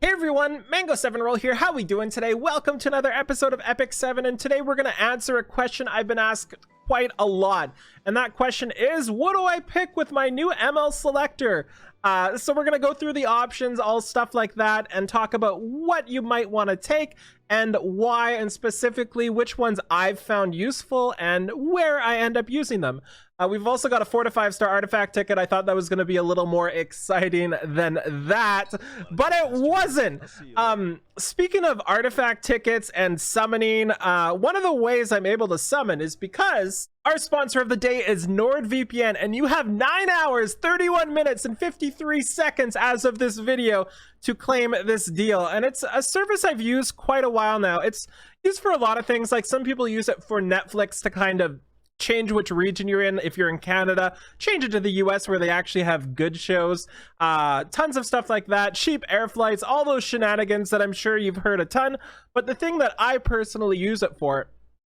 Hey everyone, Mango7Roll here. How we doing today? Welcome to another episode of Epic 7, and today we're going to answer a question I've been asked quite a lot. And that question is, what do I pick with my new ML Selector? So we're going to go through the options, all stuff like that, and talk about what you might want to take and why, and specifically which ones I've found useful and where I end up using them. We've also got a 4 to 5 star artifact ticket. I thought that was going to be a little more exciting than that, but it wasn't. Speaking of artifact tickets and summoning, one of the ways I'm able to summon is because our sponsor of the day is NordVPN, and you have 9 hours, 31 minutes, and 53 seconds as of this video to claim this deal. And it's a service I've used quite a while now. It's used for a lot of things. Like, some people use it for Netflix to kind of change which region you're in. If you're in Canada, change it to the US where they actually have good shows. Tons of stuff like that, cheap air flights, all those shenanigans that I'm sure you've heard a ton. But the thing that I personally use it for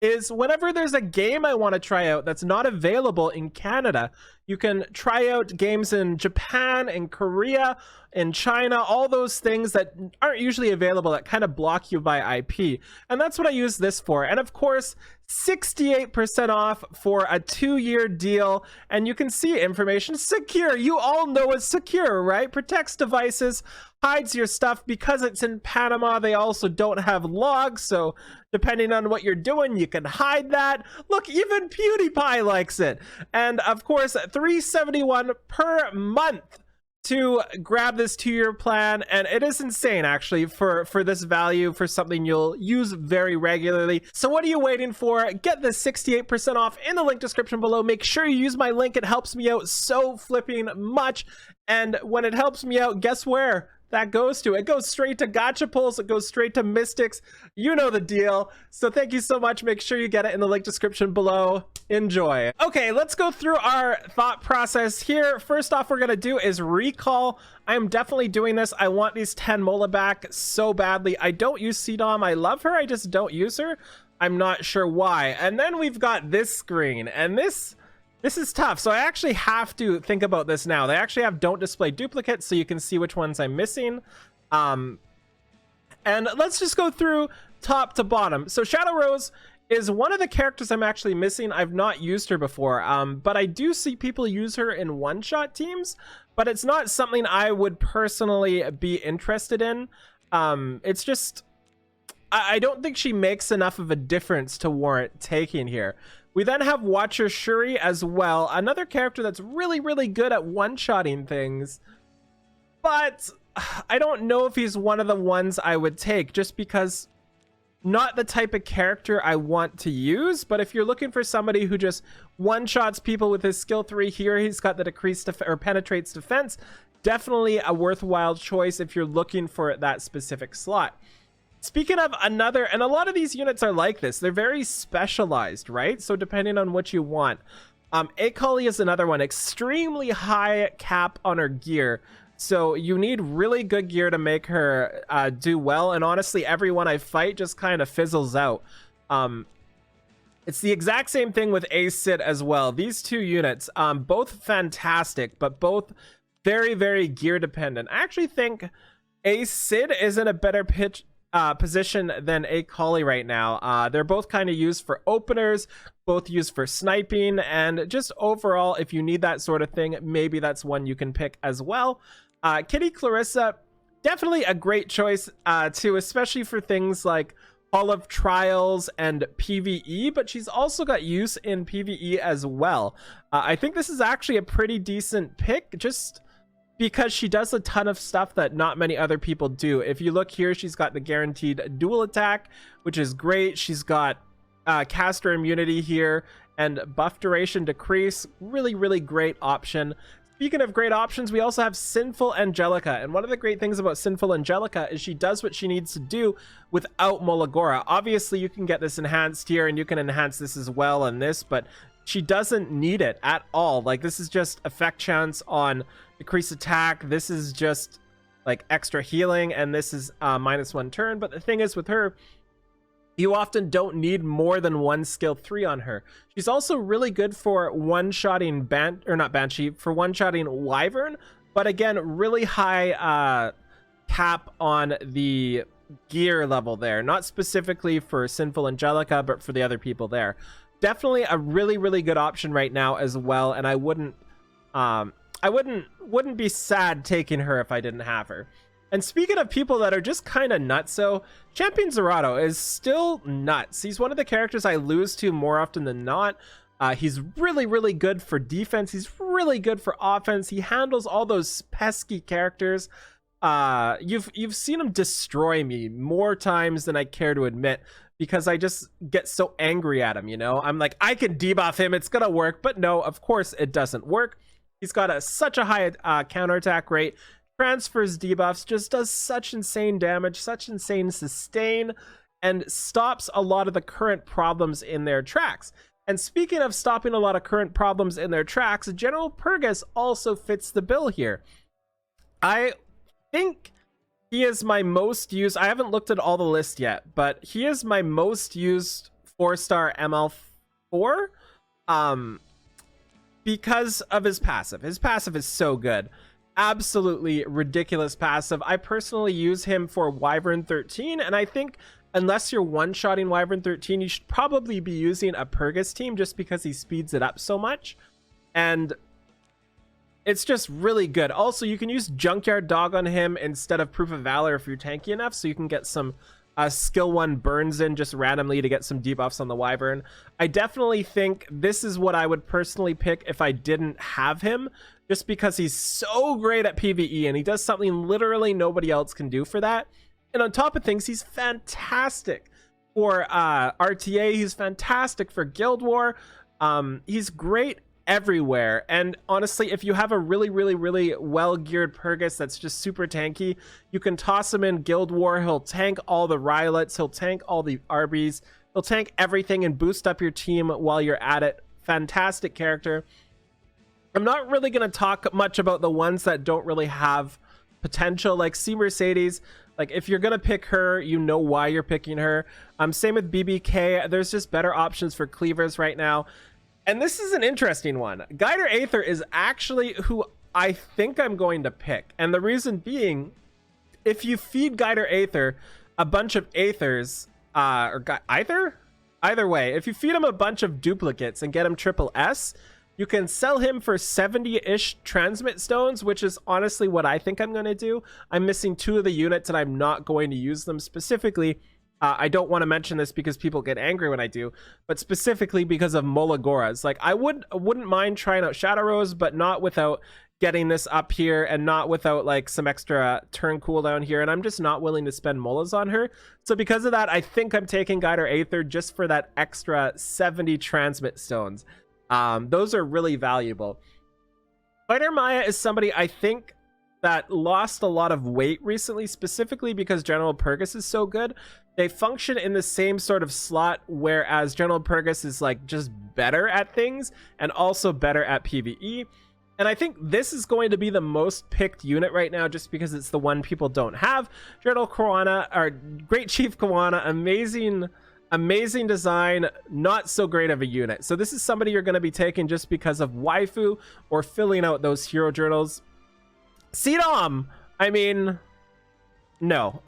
is whenever there's a game I want to try out that's not available in Canada. You can try out games in Japan, in Korea, in China, all those things that aren't usually available that kind of block you by IP. And that's what I use this for. And of course, 68% off for a 2-year deal. And you can see information secure. You all know it's secure, right? Protects devices, hides your stuff. Because it's in Panama, they also don't have logs. So depending on what you're doing, you can hide that. Look, even PewDiePie likes it. And of course, $371 per month to grab this 2-year plan, and it is insane actually for this value for something you'll use very regularly. So what are you waiting for? Get the 68% off in the link description below. Make sure you use my link. It helps me out so flipping much, and when it helps me out, guess where that goes to? It goes straight to gacha pulls, it goes straight to mystics. You know the deal. So thank you so much. Make sure you get it in the link description below. Enjoy. Okay, let's go through our thought process here. First off, we're gonna do is recall. I am definitely doing this. I want these 10 Mola back so badly. I don't use CDOM. I love her, I just don't use her. I'm not sure why. And then we've got this screen, and this is tough. So I actually have to think about this now. They actually have don't display duplicates, so you can see which ones I'm missing. And let's just go through top to bottom. So Shadow Rose is one of the characters I'm actually missing. I've not used her before, but I do see people use her in one-shot teams, but it's not something I would personally be interested in. It's just, I don't think she makes enough of a difference to warrant taking here. We then have Watcher Shuri as well, another character that's really, really good at one-shotting things, but I don't know if he's one of the ones I would take, just because not the type of character I want to use. But if you're looking for somebody who just one-shots people with his skill 3 here, he's got the decreased or penetrates defense, definitely a worthwhile choice if you're looking for that specific slot. Speaking of another, and a lot of these units are like this, they're very specialized, right? So depending on what you want. Akali is another one, extremely high cap on her gear. So you need really good gear to make her do well. And honestly, everyone I fight just kind of fizzles out. It's the exact same thing with Sid as well. These two units, both fantastic, but both very, very gear dependent. I actually think Sid is in a better position than Akali right now. They're both kind of used for openers, both used for sniping, and just overall, if you need that sort of thing, maybe that's one you can pick as well. Kitty Clarissa, definitely a great choice too, especially for things like Hall of Trials and PvE, but she's also got use in PvE as well. I think this is actually a pretty decent pick, just because she does a ton of stuff that not many other people do. If you look here, she's got the guaranteed dual attack, which is great. She's got caster immunity here and buff duration decrease. Really, really great option. Speaking of great options, we also have Sinful Angelica. And one of the great things about Sinful Angelica is she does what she needs to do without Molagora. Obviously, you can get this enhanced here, and you can enhance this as well and this, but she doesn't need it at all. Like, this is just effect chance on decreased attack. This is just like extra healing, and this is -1 turn. But the thing is with her, you often don't need more than one skill 3 on her. She's also really good for one-shotting for one-shotting Wyvern, but again, really high cap on the gear level there, not specifically for Sinful Angelica, but for the other people there. Definitely a really, really good option right now as well, and I wouldn't be sad taking her if I didn't have her. And speaking of people that are just kind of nuts, so Champion Zerato is still nuts. He's one of the characters I lose to more often than not. He's really, really good for defense. He's really good for offense. He handles all those pesky characters. You've seen him destroy me more times than I care to admit, because I just get so angry at him, you know? I'm like, I can debuff him, it's gonna work, but no, of course it doesn't work. He's got such a high counterattack rate, transfers debuffs, just does such insane damage, such insane sustain, and stops a lot of the current problems in their tracks. And speaking of stopping a lot of current problems in their tracks, General Pergas also fits the bill here. I think he is my most used, I haven't looked at all the list yet, but he is my most used 4-star ML4 because of his passive. His passive is so good. Absolutely ridiculous passive. I personally use him for Wyvern 13, and I think unless you're one-shotting Wyvern 13, you should probably be using a Pergas team just because he speeds it up so much. And it's just really good. Also, you can use Junkyard Dog on him instead of Proof of Valor if you're tanky enough, so you can get some skill 1 burns in just randomly to get some debuffs on the Wyvern. I definitely think this is what I would personally pick if I didn't have him, just because he's so great at PvE and he does something literally nobody else can do for that. And on top of things, he's fantastic for RTA. He's fantastic for Guild War. He's great everywhere. And honestly, if you have a really, really, really well-geared Pergas that's just super tanky, you can toss him in Guild War. He'll tank all the Rylets. He'll tank all the Arby's. He'll tank everything and boost up your team while you're at it. Fantastic character. I'm not really going to talk much about the ones that don't really have potential, like C Mercedes. Like, if you're gonna pick her, you know why you're picking her. Same with BBK. There's just better options for cleavers right now. And this is an interesting one. Guider Aether is actually who I think I'm going to pick. And the reason being, if you feed Guider Aether a bunch of Aethers, either way, if you feed him a bunch of duplicates and get him triple S, you can sell him for 70-ish transmit stones, which is honestly what I think I'm going to do. I'm missing 2 of the units and I'm not going to use them specifically. I don't want to mention this because people get angry when I do, but specifically because of Molagoras. Like, I wouldn't mind trying out Shadow Rose, but not without getting this up here and not without like some extra turn cooldown here. And I'm just not willing to spend Molas on her. So because of that, I think I'm taking Guider Aether just for that extra 70 transmit stones. Those are really valuable. Fighter Maya is somebody I think that lost a lot of weight recently, specifically because General Pergas is so good. They function in the same sort of slot, whereas General Pergas is like just better at things and also better at PvE. And I think this is going to be the most picked unit right now just because it's the one people don't have. General Koana, or Great Chief Koana, amazing design, not so great of a unit. So this is somebody you're going to be taking just because of waifu or filling out those hero journals. Cdom, I mean, no.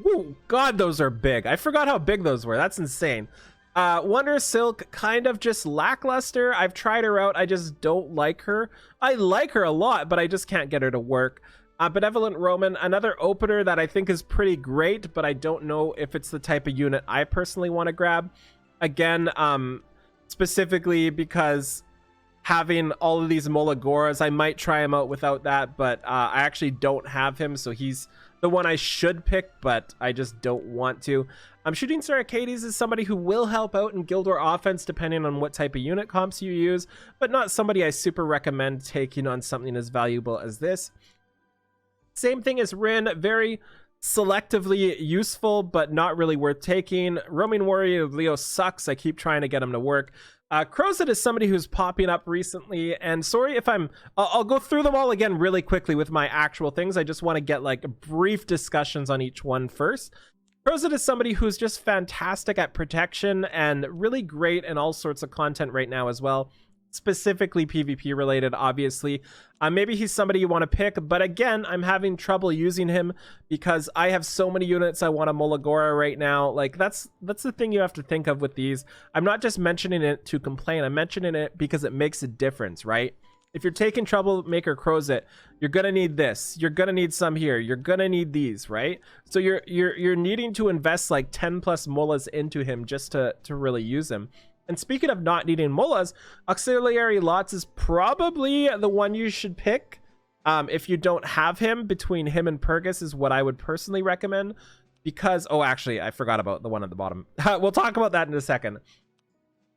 Ooh, God, those are big. I forgot how big those were. That's insane. Wonder Silk, kind of just lackluster. I've tried her out. I just don't like her. I like her a lot, but I just can't get her to work. Benevolent Roman, another opener that I think is pretty great, but I don't know if it's the type of unit I personally want to grab. Again, specifically because having all of these Molagoras, I might try him out without that, but I actually don't have him, so he's the one I should pick, but I just don't want to. Shooting Star Arcades is somebody who will help out in Guild War offense depending on what type of unit comps you use, but not somebody I super recommend taking on something as valuable as this. Same thing as Rin, very selectively useful, but not really worth taking. Roaming Warrior Leo sucks. I keep trying to get him to work. Crozet is somebody who's popping up recently, and sorry if I'll go through them all again really quickly with my actual things. I just want to get like brief discussions on each one first. Crozet is somebody who's just fantastic at protection and really great in all sorts of content right now as well. specifically PvP related, obviously. Maybe he's somebody you want to pick, but again, I'm having trouble using him because I have so many units I want to Molagora right now. Like, that's the thing you have to think of with these. I'm not just mentioning it to complain. I'm mentioning it because it makes a difference, right? If you're taking Troublemaker Crozet, you're gonna need this. You're gonna need some here. You're gonna need these, right? So you're needing to invest like 10 plus molas into him just to really use him. And speaking of not needing molas, Auxiliary Lots is probably the one you should pick. If you don't have him, between him and Pergas is what I would personally recommend. Because, oh, actually, I forgot about the one at the bottom. We'll talk about that in a second.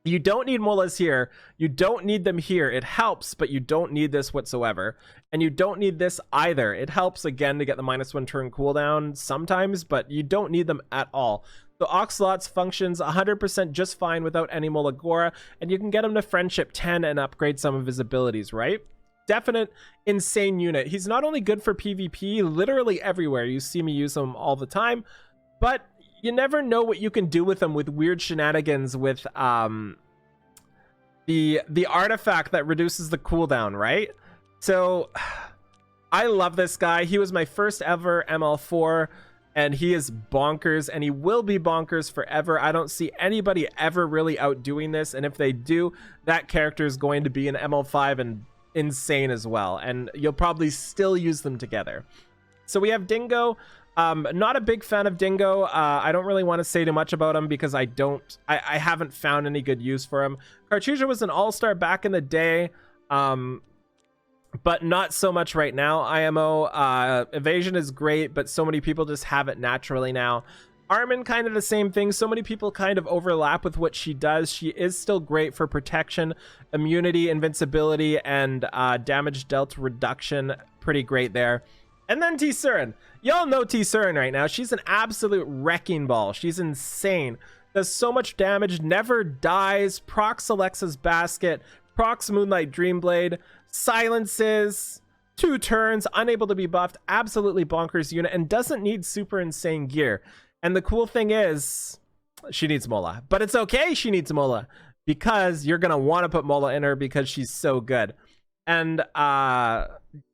You don't need molas here. You don't need them here. It helps, but you don't need this whatsoever. And you don't need this either. It helps, again, to get the -1 turn cooldown sometimes, but you don't need them at all. The Oxlots functions 100% just fine without any Molagora, and you can get him to Friendship 10 and upgrade some of his abilities, right? Definite insane unit. He's not only good for PvP, literally everywhere. You see me use him all the time, but you never know what you can do with them with weird shenanigans with the artifact that reduces the cooldown, right? So I love this guy. He was my first ever ML4, and he is bonkers, and he will be bonkers forever. I don't see anybody ever really outdoing this, and if they do, that character is going to be an ML5 and insane as well, and you'll probably still use them together. So we have Dingo. Not a big fan of Dingo. I don't really want to say too much about him because I haven't found any good use for him. Cartuja was an all-star back in the day, but not so much right now. IMO, evasion is great, but so many people just have it naturally now. Armin, kind of the same thing. So many people kind of overlap with what she does. She is still great for protection, immunity, invincibility, and damage dealt reduction. Pretty great there. And then Tseren. Y'all know Tseren right now. She's an absolute wrecking ball. She's insane. Does so much damage, never dies, procs Alexa's Basket, procs Moonlight Dreamblade, silences, 2 turns, unable to be buffed, absolutely bonkers unit, and doesn't need super insane gear. And the cool thing is, she needs Mola. But it's okay she needs Mola, because you're going to want to put Mola in her because she's so good. And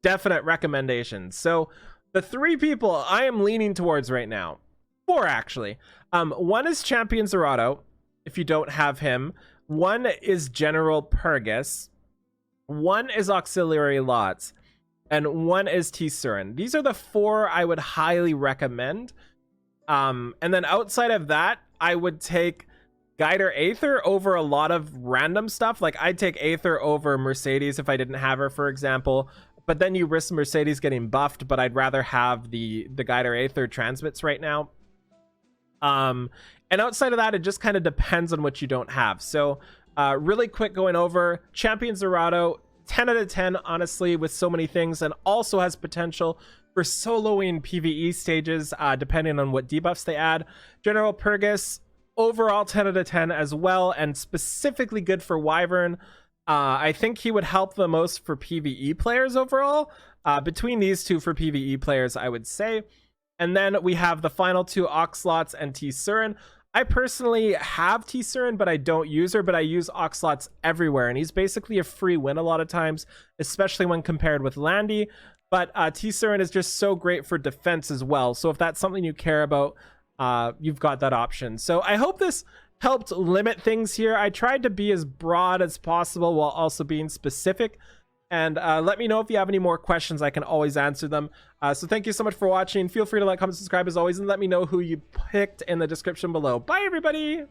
definite recommendations. So the 3 people I am leaning towards right now, 4 actually. One is Champion Zerato, if you don't have him. One is General Pergas. One is Auxiliary Lots. And one is Tseren. These are the 4 I would highly recommend. And then outside of that, I would take Guider Aether over a lot of random stuff. Like, I'd take Aether over Mercedes if I didn't have her, for example. But then you risk Mercedes getting buffed, but I'd rather have the Guider Aether transmits right now. And outside of that, it just kind of depends on what you don't have. So really quick going over, Champion Zerato, 10 out of 10, honestly, with so many things, and also has potential for soloing PvE stages, depending on what debuffs they add. General Pergas, overall 10 out of 10 as well, and specifically good for Wyvern. I think he would help the most for PvE players overall. Between these 2 for PvE players, I would say. And then we have the final 2, Oxlots and Tseren. I personally have Tseren, but I don't use her, but I use Oxlots everywhere, and he's basically a free win a lot of times, especially when compared with Landy. But Tseren is just so great for defense as well, so if that's something you care about, you've got that option. So I hope this helped limit things here. I tried to be as broad as possible while also being specific. And let me know if you have any more questions. I can always answer them. So thank you so much for watching. Feel free to like, comment, subscribe as always, and let me know who you picked in the description below. Bye, everybody!